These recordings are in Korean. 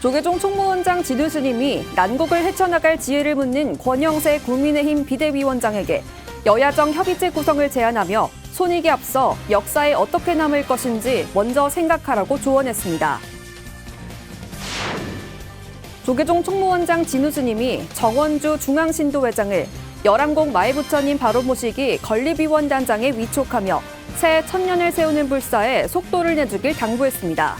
조계종 총무원장 진우 스님이 난국을 헤쳐나갈 지혜를 묻는 권영세 국민의힘 비대위원장에게 여야정 협의체 구성을 제안하며 손익에 앞서 역사에 어떻게 남을 것인지 먼저 생각하라고 조언했습니다. 조계종 총무원장 진우 스님이 정원주 중앙신도회장을 열암공 마애부처님 바로 모시기 건립위원단장에 위촉하며 새해 천년을 세우는 불사에 속도를 내주길 당부했습니다.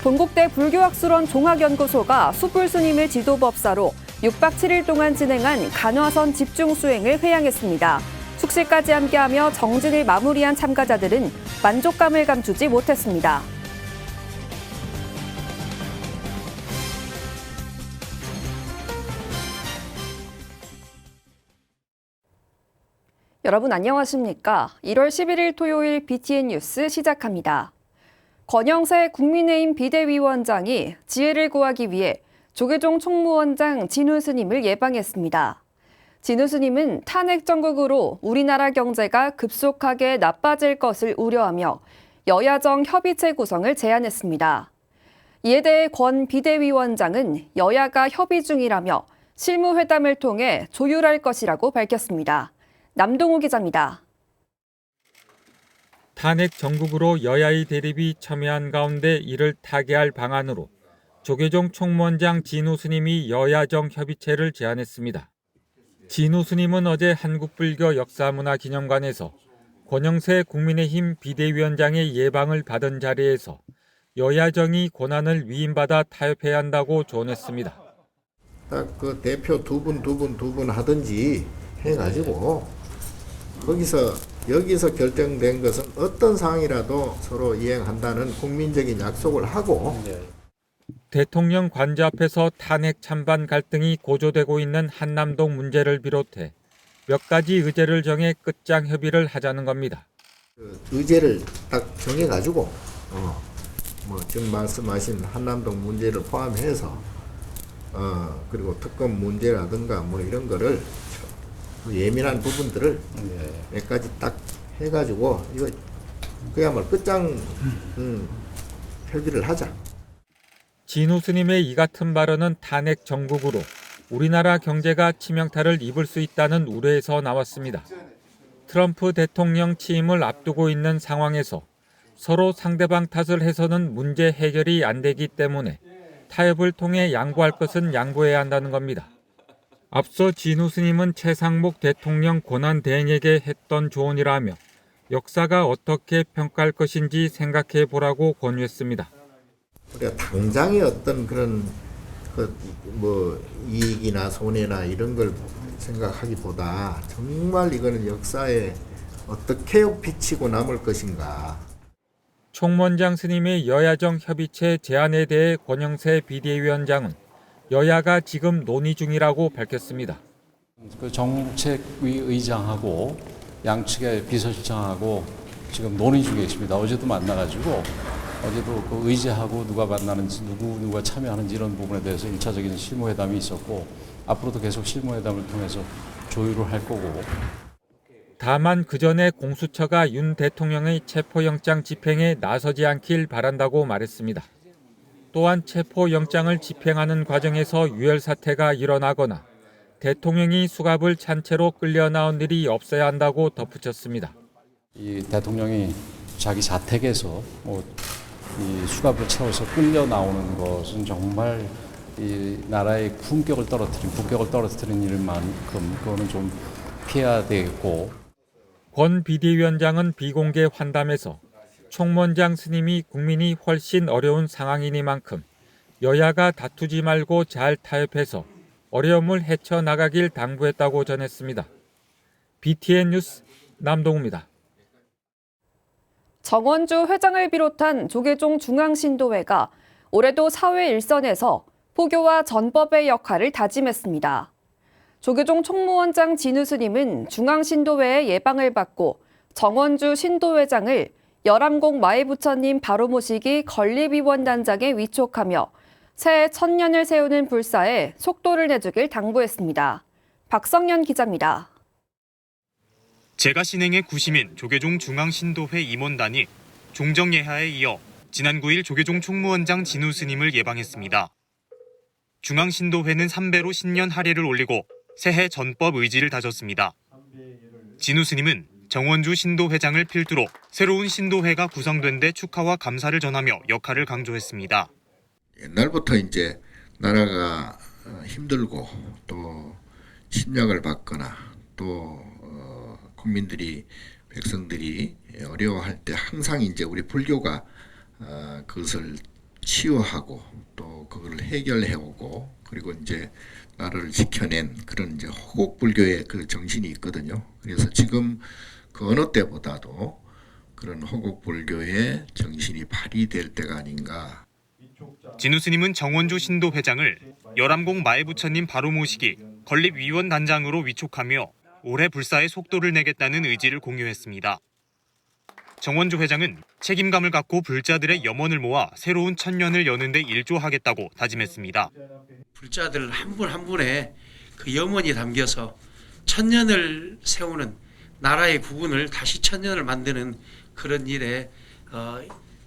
동국대 불교학술원 종학연구소가 숯불스님을 지도법사로 6박 7일 동안 진행한 간화선 집중수행을 회양했습니다. 숙식까지 함께하며 정진을 마무리한 참가자들은 만족감을 감추지 못했습니다. 여러분 안녕하십니까? 1월 11일 토요일 BTN 뉴스 시작합니다. 권영세 국민의힘 비대위원장이 지혜를 구하기 위해 조계종 총무원장 진우 스님을 예방했습니다. 진우 스님은 탄핵 정국으로 우리나라 경제가 급속하게 나빠질 것을 우려하며 여야정 협의체 구성을 제안했습니다. 이에 대해 권 비대위원장은 여야가 협의 중이라며 실무회담을 통해 조율할 것이라고 밝혔습니다. 남동우 기자입니다. 탄핵 정국으로 여야의 대립이 첨예한 가운데 이를 타개할 방안으로 조계종 총무원장 진우 스님이 여야정 협의체를 제안했습니다. 진우 스님은 어제 한국불교 역사문화기념관에서 권영세 국민의힘 비대위원장의 예방을 받은 자리에서 여야정이 권한을 위임받아 타협해야 한다고 조언했습니다. 딱 그 대표 두 분 하든지 해가지고 여기서 결정된 것은 어떤 상황이라도 서로 이행한다는 국민적인 약속을 하고 대통령 관저 앞에서 탄핵 찬반 갈등이 고조되고 있는 한남동 문제를 비롯해 몇 가지 의제를 정해 끝장 협의를 하자는 겁니다. 그 의제를 딱 정해가지고 지금 말씀하신 한남동 문제를 포함해서 그리고 특검 문제라든가 이런 거를 예민한 부분들을 몇 가지 딱 해가지고 이거 그야말로 끝장 협의를 하자. 진우 스님의 이 같은 발언은 탄핵 정국으로 우리나라 경제가 치명타를 입을 수 있다는 우려에서 나왔습니다. 트럼프 대통령 취임을 앞두고 있는 상황에서 서로 상대방 탓을 해서는 문제 해결이 안 되기 때문에 타협을 통해 양보할 것은 양보해야 한다는 겁니다. 앞서 진우 스님은 최상목 대통령 권한대행에게 했던 조언이라며 역사가 어떻게 평가할 것인지 생각해 보라고 권유했습니다. 우리가 당장의 어떤 그런 이익이나 손해나 이런 걸 생각하기보다 정말 이거는 역사에 어떻게 비치고 남을 것인가. 총무원장 스님의 여야정 협의체 제안에 대해 권영세 비대위원장은 여야가 지금 논의 중이라고 밝혔습니다. 그 정책위 의장하고 양측의 비서실장하고 지금 논의 중에 있습니다. 어제도 만나가지고 어제도 그 의제하고 누가 만나는지 누가 참여하는지 이런 부분에 대해서 1차적인 실무회담이 있었고 앞으로도 계속 실무회담을 통해서 조율을 할 거고. 다만 그 전에 공수처가 윤 대통령의 체포영장 집행에 나서지 않길 바란다고 말했습니다. 또한 체포영장을 집행하는 과정에서 유혈 사태가 일어나거나 대통령이 수갑을 찬 채로 끌려 나온 일이 없어야 한다고 덧붙였습니다. 이 대통령이 자기 자택에서 이 수갑을 채워서 끌려 나오는 것은 정말 이 나라의 국격을 떨어뜨린 일만큼 그거는 좀 피해야 되겠고. 권 비대위원장은 비공개 환담에서 총무원장 스님이 국민이 훨씬 어려운 상황이니만큼 여야가 다투지 말고 잘 타협해서 어려움을 헤쳐나가길 당부했다고 전했습니다. BTN 뉴스 남동우입니다. 정원주 회장을 비롯한 조계종 중앙신도회가 올해도 사회 일선에서 포교와 전법의 역할을 다짐했습니다. 조계종 총무원장 진우 스님은 중앙신도회의 예방을 받고 정원주 신도회장을 열암공 마애부처님 바로 모시기 건립위원단장에 위촉하며 새해 천년을 세우는 불사에 속도를 내주길 당부했습니다. 박성현 기자입니다. 제가 신행의 구시민 조계종 중앙신도회 임원단이 종정예하에 이어 지난 9일 조계종 총무원장 진우 스님을 예방했습니다. 중앙신도회는 3배로 신년 할애를 올리고 새해 전법 의지를 다졌습니다. 진우 스님은 정원주 신도회장을 필두로 새로운 신도회가 구성된 데 축하와 감사를 전하며 역할을 강조했습니다. 옛날부터 이제 나라가 힘들고 또 침략을 받거나 또 국민들이 백성들이 어려워할 때 항상 이제 우리 불교가 그것을 치유하고 또 그걸 해결해 오고 그리고 이제 나라를 지켜낸 그런 이제 호국불교의 그 정신이 있거든요. 그래서 지금 그 어느 때보다도 그런 호국불교의 정신이 발휘될 때가 아닌가. 진우 스님은 정원주 신도회장을 열암공 마애부처님 바로 모시기 건립위원단장으로 위촉하며 올해 불사의 속도를 내겠다는 의지를 공유했습니다. 정원주 회장은 책임감을 갖고 불자들의 염원을 모아 새로운 천년을 여는 데 일조하겠다고 다짐했습니다. 불자들 한 분 한 분의 그 염원이 담겨서 천년을 세우는 나라의 국운을 다시 천년을 만드는 그런 일에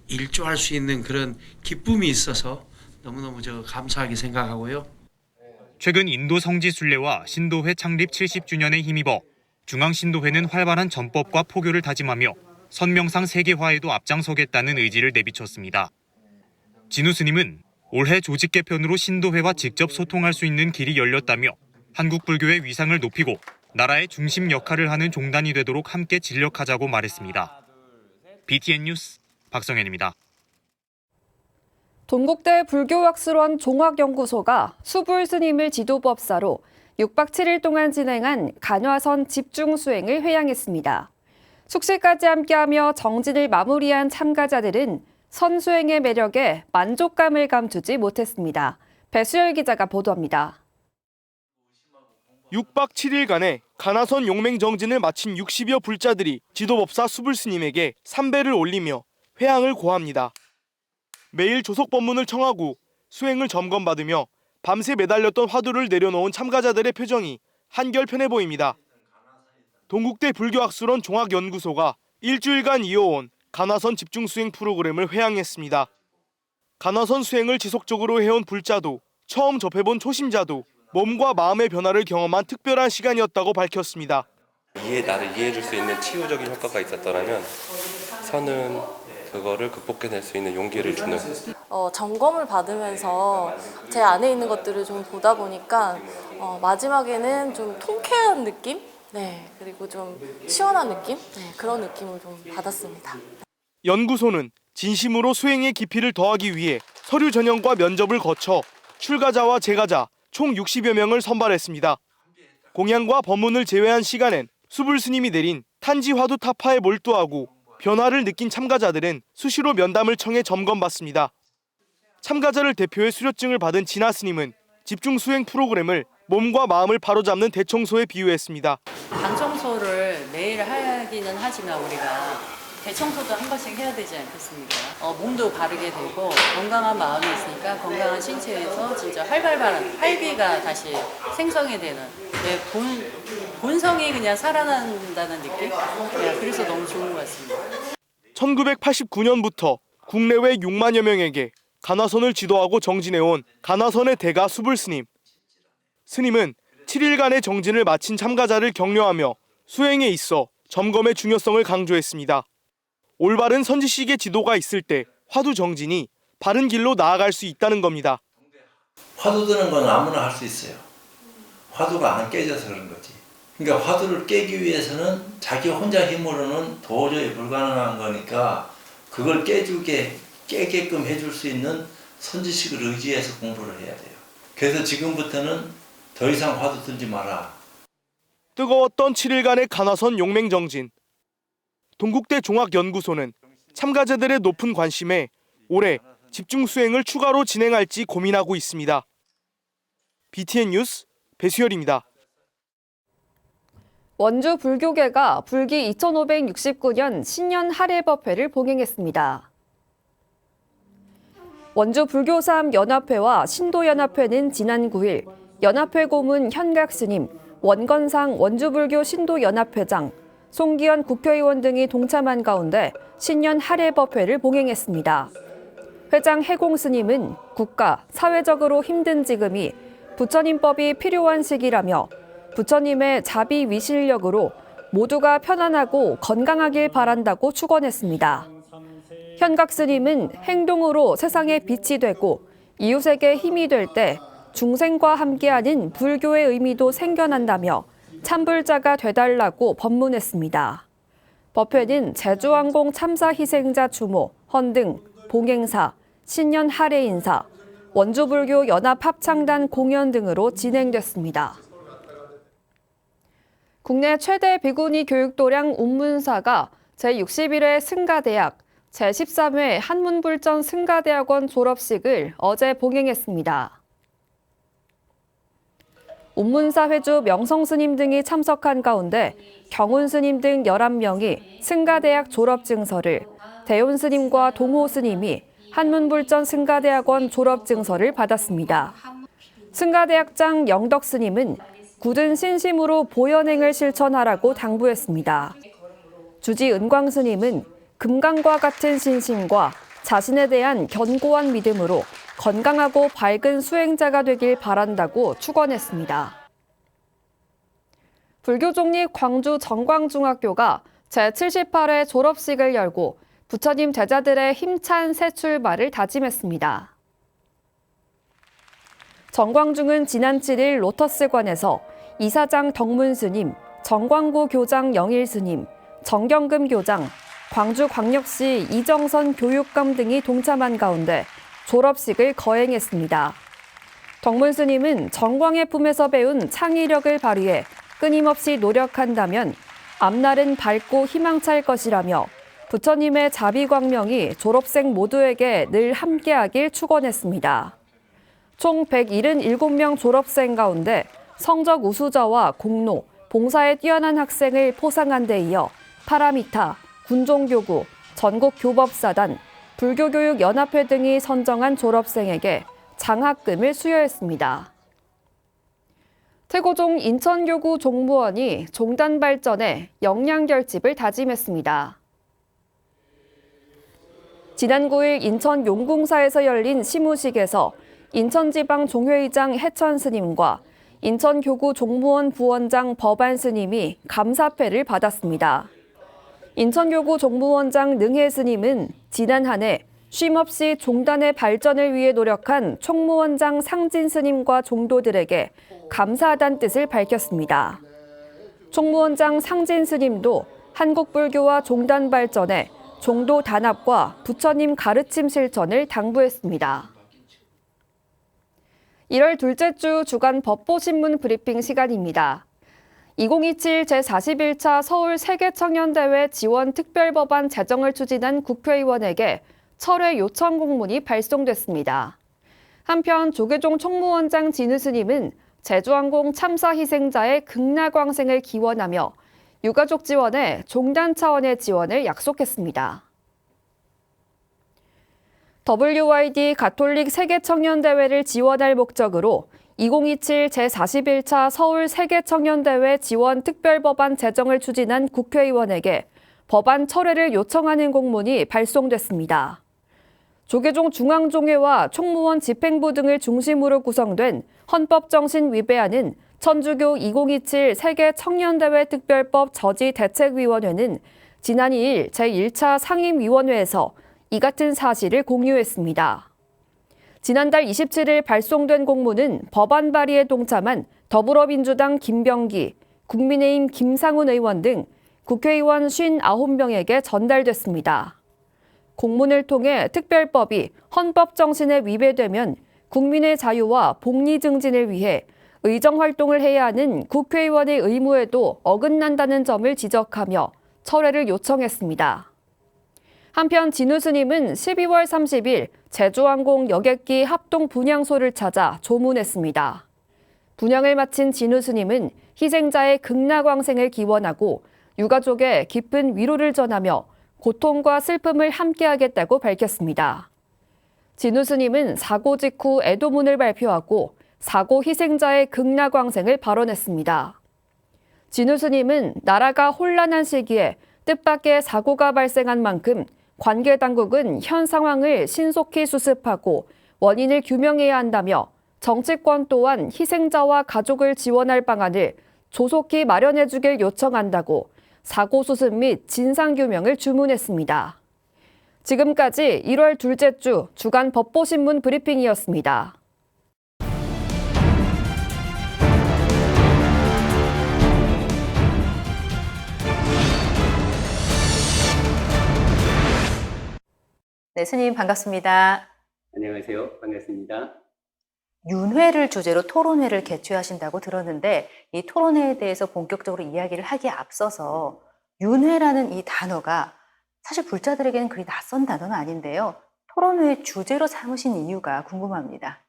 일조할 수 있는 그런 기쁨이 있어서 너무너무 감사하게 생각하고요. 최근 인도 성지순례와 신도회 창립 70주년에 힘입어 중앙신도회는 활발한 전법과 포교를 다짐하며 선명상 세계화에도 앞장서겠다는 의지를 내비쳤습니다. 진우 스님은 올해 조직 개편으로 신도회와 직접 소통할 수 있는 길이 열렸다며 한국 불교의 위상을 높이고 나라의 중심 역할을 하는 종단이 되도록 함께 진력하자고 말했습니다. BTN 뉴스 박성현입니다. 동국대 불교학술원 종학연구소가 수불 스님을 지도법사로 6박 7일 동안 진행한 간화선 집중 수행을 회양했습니다. 숙식까지 함께하며 정진을 마무리한 참가자들은 선수행의 매력에 만족감을 감추지 못했습니다. 배수열 기자가 보도합니다. 6박 7일간의 간화선 용맹정진을 마친 60여 불자들이 지도법사 수불스님에게 삼배를 올리며 회향을 고합니다. 매일 조속법문을 청하고 수행을 점검받으며 밤새 매달렸던 화두를 내려놓은 참가자들의 표정이 한결 편해 보입니다. 동국대 불교학술원 종학연구소가 일주일간 이어온 간화선 집중수행 프로그램을 회향했습니다. 간화선 수행을 지속적으로 해온 불자도 처음 접해본 초심자도 몸과 마음의 변화를 경험한 특별한 시간이었다고 밝혔습니다. 나를 이해해줄 수 있는 치유적인 효과가 있었더라면 선은 그거를 극복해낼 수 있는 용기를 주는. 점검을 받으면서 제 안에 있는 것들을 좀 보다 보니까 마지막에는 좀 통쾌한 느낌? 네, 그리고 좀 시원한 느낌? 네, 그런 느낌을 좀 받았습니다. 연구소는 진심으로 수행의 깊이를 더하기 위해 서류 전형과 면접을 거쳐 출가자와 재가자 총 60여 명을 선발했습니다. 공양과 법문을 제외한 시간엔 수불스님이 내린 탄지 화두 타파에 몰두하고 변화를 느낀 참가자들은 수시로 면담을 청해 점검받습니다. 참가자를 대표해 수료증을 받은 진화 스님은 집중 수행 프로그램을 몸과 마음을 바로잡는 대청소에 비유했습니다. 방 청소를 매일 하기는 하지만 우리가 대청소도 한 번씩 해야 되지 않겠습니까? 몸도 바르게 되고 건강한 마음이 있으니까 건강한 신체에서 진짜 활기가 다시 생성이 되는 본성이 그냥 살아난다는 느낌? 네, 그래서 너무 좋은 것 같습니다. 1989년부터 국내외 6만여 명에게 간화선을 지도하고 정진해온 간화선의 대가 수불스님. 스님은 7일간의 정진을 마친 참가자를 격려하며 수행에 있어 점검의 중요성을 강조했습니다. 올바른 선지식의 지도가 있을 때 화두 정진이 바른 길로 나아갈 수 있다는 겁니다. 화두 드는 건 아무나 할 수 있어요. 화두가 안 깨져서 그런 거지. 그러니까 화두를 깨기 위해서는 자기 혼자 힘으로는 도저히 불가능한 거니까 그걸 깨게끔 해줄 수 있는 선지식을 의지해서 공부를 해야 돼요. 그래서 지금부터는 더 이상 화두 들지 마라. 뜨거웠던 7일간의 간화선 용맹정진. 동국대 종학연구소는 참가자들의 높은 관심에 올해 집중 수행을 추가로 진행할지 고민하고 있습니다. BTN 뉴스 배수열입니다. 원주 불교계가 불기 2569년 신년 할애법회를 봉행했습니다. 원주 불교사암연합회와 신도연합회는 지난 9일 연합회 고문 현각스님, 원건상 원주불교 신도연합회장, 송기현 국회의원 등이 동참한 가운데 신년 할애법회를 봉행했습니다. 회장 해공 스님은 국가, 사회적으로 힘든 지금이 부처님법이 필요한 시기라며 부처님의 자비 위실력으로 모두가 편안하고 건강하길 바란다고 축원했습니다. 현각 스님은 행동으로 세상에 빛이 되고 이웃에게 힘이 될 때 중생과 함께하는 불교의 의미도 생겨난다며 참불자가 되달라고 법문했습니다. 법회는 제주항공 참사 희생자 추모, 헌등, 봉행사, 신년 할애 인사, 원주불교 연합합창단 공연 등으로 진행됐습니다. 국내 최대 비구니 교육도량 운문사가 제61회 승가대학, 제13회 한문불전 승가대학원 졸업식을 어제 봉행했습니다. 운문사 회주 명성스님 등이 참석한 가운데 경운스님 등 11명이 승가대학 졸업증서를, 대운스님과 동호스님이 한문불전 승가대학원 졸업증서를 받았습니다. 승가대학장 영덕스님은 굳은 신심으로 보현행을 실천하라고 당부했습니다. 주지 은광스님은 금강과 같은 신심과 자신에 대한 견고한 믿음으로 건강하고 밝은 수행자가 되길 바란다고 축원했습니다. 불교종립 광주 정광중학교가 제78회 졸업식을 열고 부처님 제자들의 힘찬 새 출발을 다짐했습니다. 정광중은 지난 7일 로터스관에서 이사장 덕문스님, 정광구 교장 영일스님, 정경금 교장, 광주광역시 이정선 교육감 등이 동참한 가운데 졸업식을 거행했습니다. 덕문스님은 정광의 품에서 배운 창의력을 발휘해 끊임없이 노력한다면 앞날은 밝고 희망찰 것이라며 부처님의 자비광명이 졸업생 모두에게 늘 함께하길 축원했습니다. 총 177명 졸업생 가운데 성적 우수자와 공로, 봉사에 뛰어난 학생을 포상한 데 이어 파라미타, 군종교구, 전국교법사단, 불교교육연합회 등이 선정한 졸업생에게 장학금을 수여했습니다. 태고종 인천교구 종무원이 종단 발전에 역량결집을 다짐했습니다. 지난 9일 인천 용궁사에서 열린 시무식에서 인천지방 종회의장 해천 스님과 인천교구 종무원 부원장 법안 스님이 감사패를 받았습니다. 인천교구 종무원장 능혜 스님은 지난 한 해 쉼없이 종단의 발전을 위해 노력한 총무원장 상진 스님과 종도들에게 감사하다는 뜻을 밝혔습니다. 총무원장 상진 스님도 한국불교와 종단 발전에 종도 단합과 부처님 가르침 실천을 당부했습니다. 1월 둘째 주 주간 법보신문 브리핑 시간입니다. 2027 제41차 서울 세계청년대회 지원 특별법안 제정을 추진한 국회의원에게 철회 요청 공문이 발송됐습니다. 한편 조계종 총무원장 진우 스님은 제주항공 참사 희생자의 극락광생을 기원하며 유가족 지원에 종단 차원의 지원을 약속했습니다. WYD 가톨릭 세계청년대회를 지원할 목적으로 2027 제41차 서울 세계청년대회 지원 특별법안 제정을 추진한 국회의원에게 법안 철회를 요청하는 공문이 발송됐습니다. 조계종 중앙종회와 총무원 집행부 등을 중심으로 구성된 헌법정신 위배하는 천주교 2027 세계청년대회 특별법 저지대책위원회는 지난 2일 제1차 상임위원회에서 이 같은 사실을 공유했습니다. 지난달 27일 발송된 공문은 법안 발의에 동참한 더불어민주당 김병기, 국민의힘 김상훈 의원 등 국회의원 59명에게 전달됐습니다. 공문을 통해 특별법이 헌법 정신에 위배되면 국민의 자유와 복리 증진을 위해 의정활동을 해야 하는 국회의원의 의무에도 어긋난다는 점을 지적하며 철회를 요청했습니다. 한편 진우 스님은 12월 30일 제주항공 여객기 합동 분향소를 찾아 조문했습니다. 분향을 마친 진우 스님은 희생자의 극락광생을 기원하고 유가족에 깊은 위로를 전하며 고통과 슬픔을 함께하겠다고 밝혔습니다. 진우 스님은 사고 직후 애도문을 발표하고 사고 희생자의 극락광생을 발언했습니다. 진우 스님은 나라가 혼란한 시기에 뜻밖의 사고가 발생한 만큼 관계 당국은 현 상황을 신속히 수습하고 원인을 규명해야 한다며 정치권 또한 희생자와 가족을 지원할 방안을 조속히 마련해주길 요청한다고 사고 수습 및 진상규명을 주문했습니다. 지금까지 1월 둘째 주 주간 법보신문 브리핑이었습니다. 네, 스님 반갑습니다. 안녕하세요. 반갑습니다. 윤회를 주제로 토론회를 개최하신다고 들었는데 이 토론회에 대해서 본격적으로 이야기를 하기에 앞서서 윤회라는 이 단어가 사실 불자들에게는 그리 낯선 단어는 아닌데요. 토론회 주제로 삼으신 이유가 궁금합니다.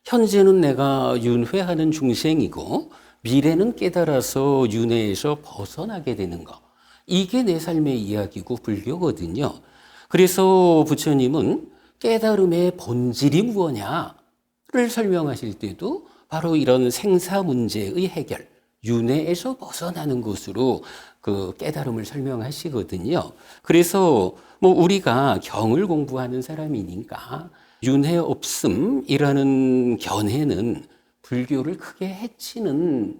현재는 내가 윤회하는 중생이고 미래는 깨달아서 윤회에서 벗어나게 되는 거. 이게 내 삶의 이야기고 불교거든요. 그래서 부처님은 깨달음의 본질이 무엇냐를 설명하실 때도 바로 이런 생사 문제의 해결, 윤회에서 벗어나는 것으로 그 깨달음을 설명하시거든요. 그래서 뭐 우리가 경을 공부하는 사람이니까 윤회 없음이라는 견해는 불교를 크게 해치는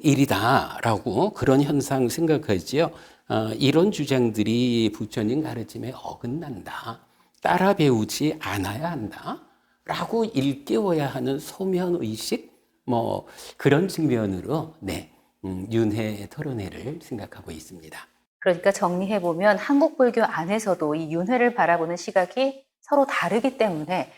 일이다라고 그런 현상 생각하지요. 이런 주장들이 부처님 가르침에 어긋난다. 따라 배우지 않아야 한다. 라고 일깨워야 하는 소면의식, 뭐 그런 측면으로 윤회 토론회를 생각하고 있습니다. 그러니까 정리해보면 한국 불교 안에서도 이 윤회를 바라보는 시각이 서로 다르기 때문에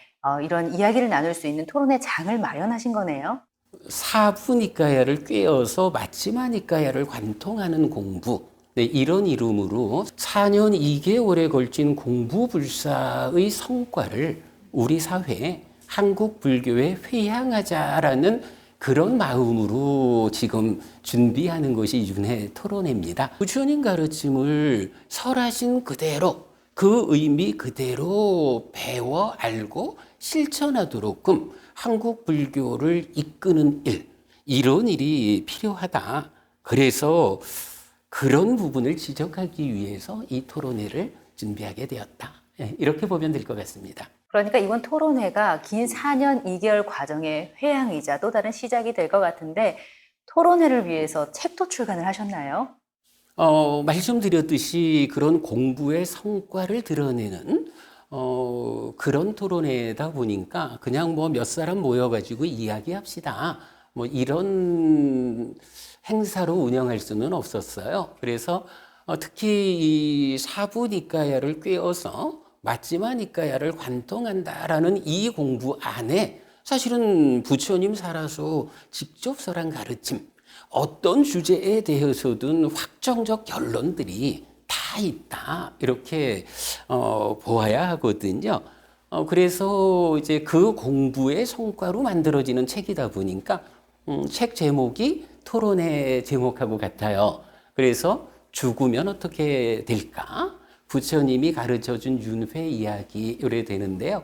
이런 이야기를 나눌 수 있는 토론회 장을 마련하신 거네요. 사부니까야를 꿰어서 마치마니까야를 관통하는 공부, 이런 이름으로 4년 2개월에 걸친 공부불사의 성과를 우리 사회에 한국 불교에 회양하자라는 그런 마음으로 지금 준비하는 것이 윤회 토론회입니다. 부처님 가르침을 설하신 그대로 그 의미 그대로 배워 알고 실천하도록끔 한국 불교를 이끄는 일, 이런 일이 필요하다. 그래서 그런 부분을 지적하기 위해서 이 토론회를 준비하게 되었다. 이렇게 보면 될 것 같습니다. 그러니까 이번 토론회가 긴 4년 2개월 과정의 회양이자 또 다른 시작이 될 것 같은데 토론회를 위해서 책도 출간을 하셨나요? 말씀드렸듯이 그런 공부의 성과를 드러내는 그런 토론회다 보니까 그냥 뭐 몇 사람 모여가지고 이야기합시다. 뭐 이런 행사로 운영할 수는 없었어요. 그래서 특히 이 사부니까야를 꿰어서 마지마니까야를 관통한다라는 이 공부 안에 사실은 부처님 살아서 직접 설한 가르침, 어떤 주제에 대해서든 확정적 결론들이 다 있다. 이렇게 보아야 하거든요. 그래서 이제 그 공부의 성과로 만들어지는 책이다 보니까 책 제목이 토론회 제목하고 같아요. 그래서 죽으면 어떻게 될까? 부처님이 가르쳐준 윤회 이야기 요래 되는데요.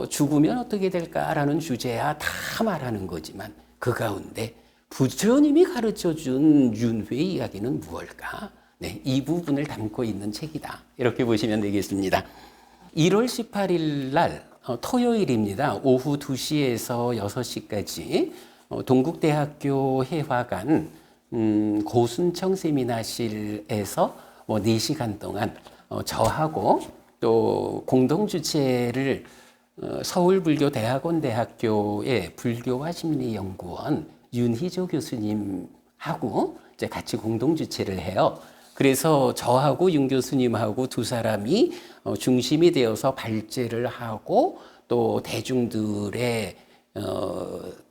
죽으면 어떻게 될까라는 주제야 다 말하는 거지만 그 가운데 부처님이 가르쳐준 윤회 이야기는 무엇일까? 이 부분을 담고 있는 책이다. 이렇게 보시면 되겠습니다. 1월 18일 날 토요일입니다. 오후 2시에서 6시까지 동국대학교 해화관 고순청 세미나실에서 4시간 동안 저하고 또 공동 주최를 서울불교대학원대학교의 불교와 심리연구원 윤희조 교수님하고 이제 같이 공동 주최를 해요. 그래서 저하고 윤 교수님하고 두 사람이 중심이 되어서 발제를 하고 또 대중들의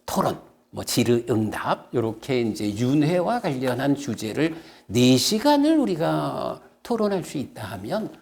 토론, 질의응답 이렇게 이제 윤회와 관련한 주제를 4시간을 우리가 토론할 수 있다 하면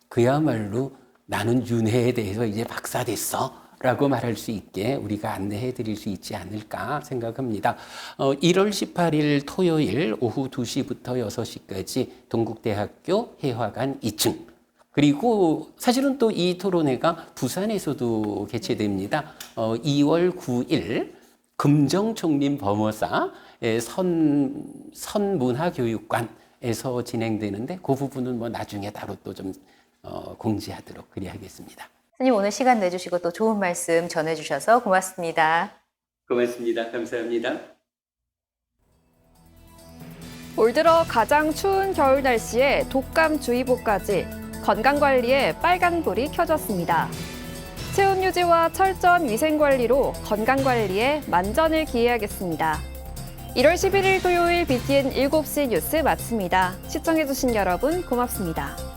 그야말로 나는 윤회에 대해서 이제 박사 됐어 라고 말할 수 있게 우리가 안내해 드릴 수 있지 않을까 생각합니다. 1월 18일 토요일 오후 2시부터 6시까지 동국대학교 해화관 2층. 그리고 사실은 또 이 토론회가 부산에서도 개최됩니다. 2월 9일 금정총림 범어사의 선문화교육관에 에서 진행되는데 그 부분은 뭐 나중에 따로 또 좀 공지하도록 그리하겠습니다. 스님 오늘 시간 내주시고 또 좋은 말씀 전해주셔서 고맙습니다. 고맙습니다. 감사합니다. 올 들어 가장 추운 겨울 날씨에 독감주의보까지 건강관리에 빨간불이 켜졌습니다. 체온 유지와 철저한 위생관리로 건강관리에 만전을 기해야겠습니다. 1월 11일 토요일 BTN 7시 뉴스 마칩니다. 시청해주신 여러분 고맙습니다.